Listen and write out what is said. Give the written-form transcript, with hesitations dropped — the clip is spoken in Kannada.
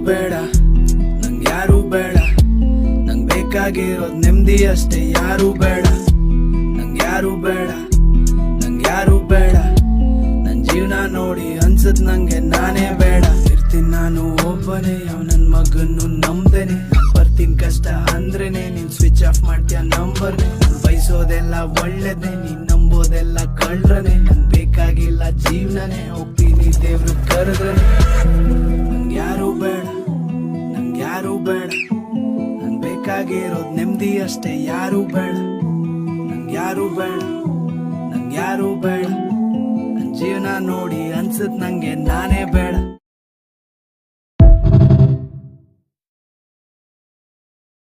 ಬೇಡ, ನಂಗ್ ಯಾರು ಬೇಡ, ನಂಗ್ ಬೇಕಾಗಿರೋದ್ ನೆಮ್ಮದಿ ಅಷ್ಟೇ. ಯಾರು ಬೇಡ, ನಂಗ್ ಯಾರು ಬೇಡ, ನಂಗ್ ಯಾರು ಬೇಡ, ನನ್ ಜೀವನ ನೋಡಿ ಅನ್ಸದ್ ನಂಗೆ ನಾನೇ ಬೇಡ. ಇರ್ತೀನಿ ನಾನು ಒಬ್ಬನೇ, ನನ್ ಮಗನ್ನು ನಂಬ್ದೇನೆ. ಬರ್ತೀನಿ ಕಷ್ಟ ಅಂದ್ರೇನೆ, ನೀನ್ ಸ್ವಿಚ್ ಆಫ್ ಮಾಡ್ತೀಯ ನಂಬರ್ನೆ. ಬಯಸೋದೆಲ್ಲ ಒಳ್ಳೇದೇ, ನೀನ್ ನಂಬೋದೆಲ್ಲ ಕಳ್ರನೆ. ನನ್ ಬೇಕಾಗಿಲ್ಲ ಜೀವನನೇ, ಹೋಗ್ತೀನಿ ದೇವ್ರು ಕರೆದ್ರನೆ. ನಂಗ್ ಯಾರು ಬೇಡ, ನಂಗ್ ಯಾರು ಬೇಡ, ನಂಗ್ ಬೇಕಾಗಿರೋದ್ ನೆಮ್ಮದಿ ಅಷ್ಟೇ. ಯಾರು ಬೇಡ, ನಂಗ್ ಯಾರು ಬೇಡ, ನಂಗ್ ಯಾರು ಬೇಡ, ನನ್ ಜೀವನ ನೋಡಿ ಅನ್ಸತ್ ನಂಗೆ ನಾನೇ ಬೇಡ.